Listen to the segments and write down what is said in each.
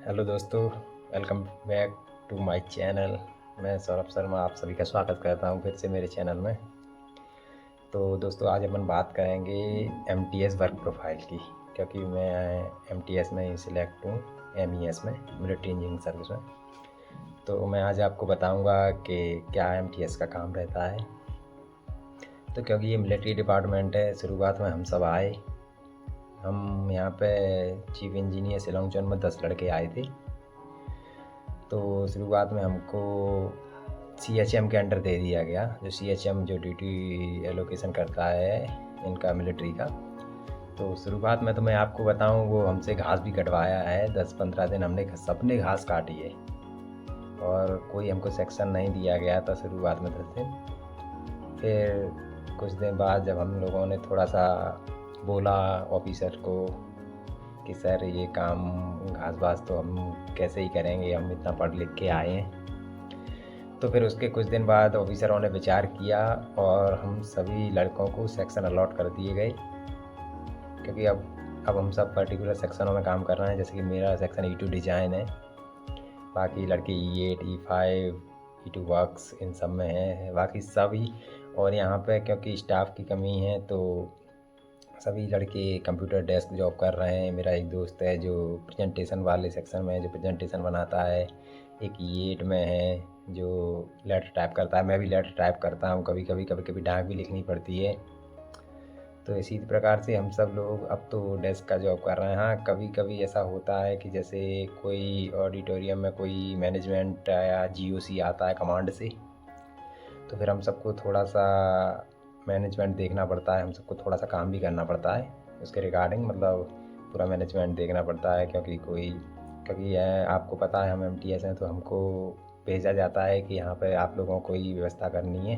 Hello दोस्तों, welcome back to my channel. मैं सौरभ शर्मा आप सभी का स्वागत करता हूं फिर से मेरे चैनल में। तो दोस्तों, आज अपन बात करेंगे एमटीएस वर्क प्रोफाइल की, क्योंकि मैं एमटीएस में ही सिलेक्ट हूँ, एमईएस में, मिलिट्री इंजीनियरिंग सर्विस में। तो मैं आज आपको बताऊंगा कि क्या एमटीएस का काम रहता है। तो क्योंकि ये मिलिट्री डिपार्टमेंट है, शुरुआत में हम सब आए। हम यहाँ पे चीफ इंजीनियर शिलोंग जोन में 10 लड़के आए थे। तो शुरुआत में हमको सीएचएम के अंडर दे दिया गया, जो सीएचएम जो ड्यूटी एलोकेशन करता है इनका, मिलिट्री का। तो शुरुआत में तो मैं आपको बताऊं, वो हमसे घास भी कटवाया है। 10-15 दिन हमने सबने घास काटी है, और कोई हमको सेक्शन नहीं दिया गया था शुरुआत में 10 दिन। फिर कुछ दिन बाद जब हम लोगों ने थोड़ा सा बोला ऑफिसर को कि सर ये काम घास बास तो हम कैसे ही करेंगे, हम इतना पढ़ लिख के आए हैं। तो फिर उसके कुछ दिन बाद ऑफिसरों ने विचार किया और हम सभी लड़कों को सेक्शन अलॉट कर दिए गए, क्योंकि अब हम सब पर्टिकुलर सेक्शनों में काम कर रहे हैं। जैसे कि मेरा सेक्शन E2 डिज़ाइन है, बाकी लड़के E8, E5, E2 works in सब में है, बाकी सभी। और यहाँ पे क्योंकि स्टाफ की कमी है तो सभी लड़के कंप्यूटर डेस्क जॉब कर रहे हैं। मेरा एक दोस्त है जो प्रेजेंटेशन वाले सेक्शन में है, जो प्रेजेंटेशन बनाता है। एक E8 में है जो लेटर टाइप करता है। मैं भी लेटर टाइप करता हूँ, कभी कभी डाक भी लिखनी पड़ती है। तो इसी प्रकार से हम सब लोग अब तो डेस्क का जॉब कर रहे हैं। हाँ, कभी कभी ऐसा होता है कि जैसे कोई ऑडिटोरियम में कोई मैनेजमेंट या जीओसी आता है कमांड से, तो फिर हम सबको थोड़ा सा मैनेजमेंट देखना पड़ता है, हम सबको थोड़ा सा काम भी करना पड़ता है उसके रिगार्डिंग, मतलब पूरा मैनेजमेंट देखना पड़ता है। क्योंकि आपको पता है हम एमटीएस हैं, तो हमको भेजा जाता है कि यहाँ पे आप लोगों को ही व्यवस्था करनी है।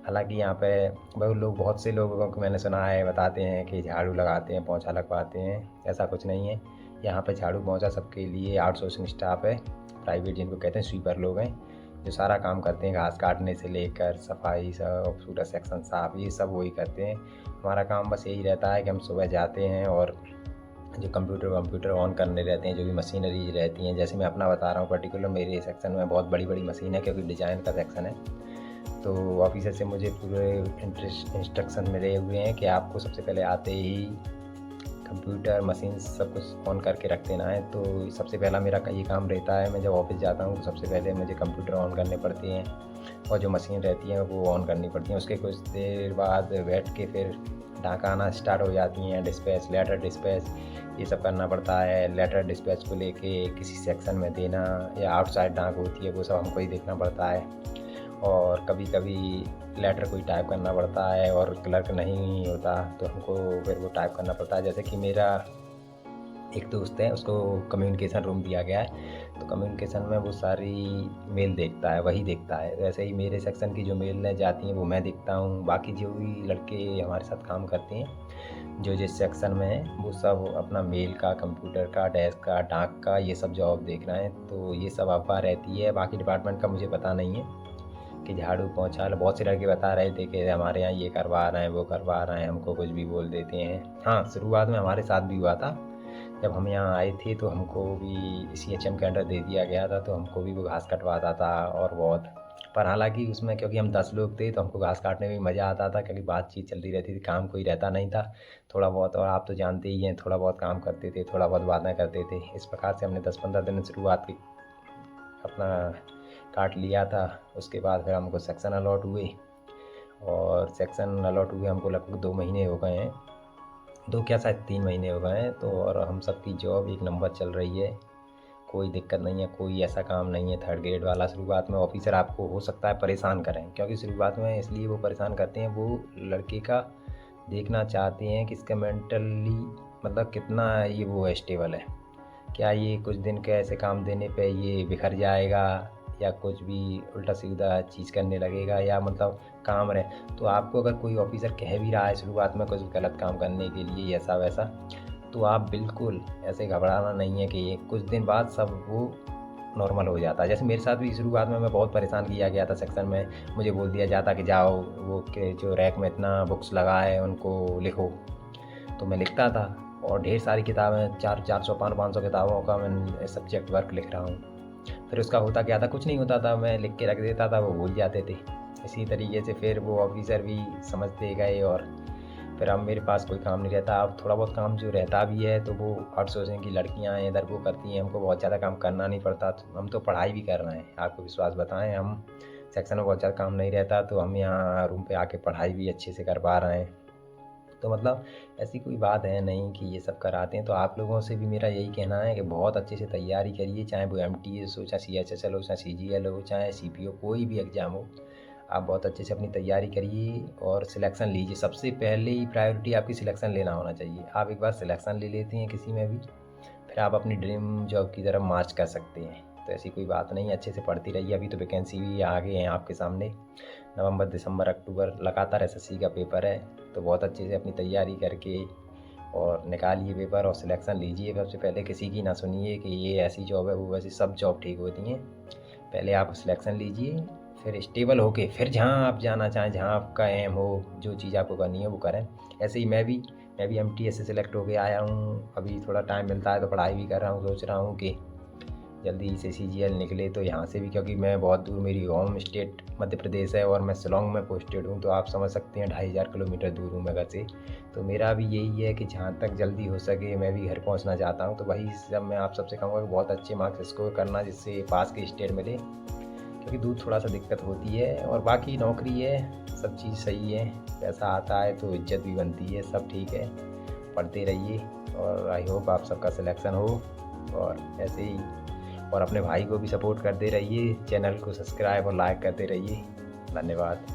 हालांकि यहाँ पे बहुत से लोगों को मैंने सुना है, बताते हैं कि झाड़ू लगाते हैं, पोंछा लगवाते हैं। ऐसा कुछ नहीं है। यहाँ पे झाड़ू पोंछा सबके लिए आउटसोर्सिंग स्टाफ है, प्राइवेट जिनको कहते हैं स्वीपर लोग हैं, जो सारा काम करते हैं, घास काटने से लेकर सफाई सब, पूरा सेक्शन साफ, ये सब वही करते हैं। हमारा काम बस यही रहता है कि हम सुबह जाते हैं और जो कंप्यूटर ऑन करने रहते हैं, जो भी मशीनरी रहती हैं। जैसे मैं अपना बता रहा हूँ, पर्टिकुलर मेरे सेक्शन में बहुत बड़ी बड़ी मशीन है, क्योंकि डिज़ाइन का सेक्शन है। तो ऑफिसर से मुझे पूरे इंस्ट्रक्शन मिले हुए हैं कि आपको सबसे पहले आते ही कंप्यूटर मशीन सब कुछ ऑन करके रख देना है। तो सबसे पहला मेरा ये काम रहता है। मैं जब ऑफिस जाता हूँ तो सबसे पहले मुझे कंप्यूटर ऑन करने पड़ते हैं, और जो मशीन रहती हैं वो ऑन करनी पड़ती हैं। उसके कुछ देर बाद बैठ के फिर डाक आना स्टार्ट हो जाती हैं, डिस्पैच, लेटर डिस्पैच, ये सब करना पड़ता है। लेटर डिस्पैच को लेके किसी सेक्शन में देना, या आउटसाइड डाक होती है, वो सब हमको ही देखना पड़ता है। और कभी कभी लेटर कोई टाइप करना पड़ता है और क्लर्क नहीं होता, तो हमको फिर वो टाइप करना पड़ता है। जैसे कि मेरा एक दोस्त है, उसको कम्युनिकेशन रूम दिया गया है, तो कम्युनिकेशन में वो सारी मेल देखता है, वही देखता है। वैसे ही मेरे सेक्शन की जो मेल जाती हैं वो मैं देखता हूँ। बाकी जो भी लड़के हमारे साथ काम करते हैं, जो जिस सेक्शन में है, वो सब अपना मेल का, कंप्यूटर का, डेस्क का, डाक का, ये सब जॉब देख रहे हैं। तो ये सब अफवाह रहती है। बाकी डिपार्टमेंट का मुझे पता नहीं है कि झाड़ू पोंछा, बहुत से लड़के बता रहे थे कि हमारे यहाँ ये करवा रहे हैं, वो करवा रहे हैं, हमको कुछ भी बोल देते हैं। हाँ, शुरुआत में हमारे साथ भी हुआ था। जब हम यहाँ आए थे तो हमको भी सीएचएम के अंडर दे दिया गया था, तो हमको भी वो घास कटवाता था और बहुत। पर हालांकि उसमें क्योंकि हम 10 लोग थे तो हमको घास काटने में मज़ा आता था, क्योंकि बातचीत चलती रहती थी, काम कोई रहता नहीं था। थोड़ा बहुत, और आप तो जानते ही हैं, थोड़ा बहुत काम करते थे, थोड़ा बहुत बातें करते थे। इस प्रकार से हमने 10-15 दिन शुरुआत की अपना काट लिया था। उसके बाद फिर हमको सेक्शन अलॉट हुए, और सेक्शन अलॉट हुए हमको लगभग 2 महीने हो गए हैं, 2 क्या शायद 3 महीने हो गए हैं। तो और हम सब की जॉब एक नंबर चल रही है, कोई दिक्कत नहीं है, कोई ऐसा काम नहीं है थर्ड ग्रेड वाला। शुरुआत में ऑफिसर आपको हो सकता है परेशान करें, क्योंकि शुरुआत में इसलिए वो परेशान करते हैं, वो लड़के का देखना चाहते हैं कि इसका मेंटली मतलब कितना ये वो है, स्टेबल है, क्या ये कुछ दिन के ऐसे काम देने पे ये बिखर जाएगा, या कुछ भी उल्टा सीधा चीज़ करने लगेगा, या मतलब काम रहे। तो आपको अगर कोई ऑफिसर कह भी रहा है शुरुआत में कुछ गलत काम करने के लिए, ऐसा वैसा, तो आप बिल्कुल ऐसे घबराना नहीं है कि ये कुछ दिन बाद सब वो नॉर्मल हो जाता है। जैसे मेरे साथ भी शुरुआत में मैं बहुत परेशान किया गया था सेक्शन में। मुझे बोल दिया जाता कि जाओ वो के जो रैक में इतना बुक्स लगा है उनको लिखो, तो मैं लिखता था। और ढेर सारी किताबें 400-500 किताबों का मैं सब्जेक्ट वर्क लिख रहा हूँ। फिर उसका होता क्या था, कुछ नहीं होता था, मैं लिख के रख देता था, वो भूल जाते थे। इसी तरीके से फिर वो ऑफिसर भी समझते गए और फिर अब मेरे पास कोई काम नहीं रहता। अब थोड़ा बहुत काम जो रहता भी है तो वो आउटसोर्सिंग की लड़कियां हैं इधर वो करती हैं, हमको बहुत ज़्यादा काम करना नहीं पड़ता। तो हम तो पढ़ाई भी कर रहे हैं, आपको विश्वास बताएं, हम सेक्शन में बहुत ज़्यादा काम नहीं रहता तो हम यहाँ रूम पे आके पढ़ाई भी अच्छे से कर पा रहे हैं। तो मतलब ऐसी कोई बात है नहीं कि ये सब कराते हैं। तो आप लोगों से भी मेरा यही कहना है कि बहुत अच्छे से तैयारी करिए, चाहे वो MTS हो, चाहे CHSL हो, चाहे CGL हो, चाहे CPO, कोई भी एग्ज़ाम हो, आप बहुत अच्छे से अपनी तैयारी करिए और सिलेक्शन लीजिए। सबसे पहले ही प्रायोरिटी आपकी सिलेक्शन लेना होना चाहिए। आप एक बार सिलेक्शन ले लेते हैं किसी में भी, फिर आप अपनी ड्रीम जॉब की तरफ मार्च कर सकते हैं। तो ऐसी कोई बात नहीं, अच्छे से पढ़ती रहिए। अभी तो वैकेंसी भी आ गए हैं आपके सामने, नवंबर, दिसंबर, अक्टूबर लगातार SSC का पेपर है। तो बहुत अच्छे से अपनी तैयारी करके और निकालिए पेपर और सिलेक्शन लीजिए। सबसे पहले किसी की ना सुनिए कि ये ऐसी जॉब है वो वैसी, सब जॉब ठीक होती हैं। पहले आप सिलेक्शन लीजिए, फिर स्टेबल होके फिर जहाँ आप जाना चाहें, जहाँ आपका एम हो, जो चीज़ आपको करनी है वो करें। ऐसे ही मैं भी MTS से सिलेक्ट होके आया हूँ। अभी थोड़ा टाइम मिलता है तो पढ़ाई भी कर रहा हूँ, सोच रहा हूँ कि जल्दी से CGL निकले तो यहाँ से भी, क्योंकि मैं बहुत दूर, मेरी होम स्टेट मध्य प्रदेश है और मैं शिलोंग में पोस्टेड हूँ। तो आप समझ सकते हैं 2500 किलोमीटर दूर हूँ मैं घर से। तो मेरा भी यही है कि जहाँ तक जल्दी हो सके मैं भी घर पहुँचना चाहता हूँ। तो वही सब मैं आप सबसे कहूँगा कि बहुत अच्छे मार्क्स स्कोर करना जिससे पास के स्टेट मिले, क्योंकि दूर थोड़ा सा दिक्कत होती है। और बाकी नौकरी है, सब चीज़ सही है, पैसा आता है तो इज्जत भी बनती है, सब ठीक है। पढ़ते रहिए और आई होप आप सबका सिलेक्शन हो और ऐसे ही। और अपने भाई को भी सपोर्ट करते रहिए, चैनल को सब्सक्राइब और लाइक करते रहिए। धन्यवाद।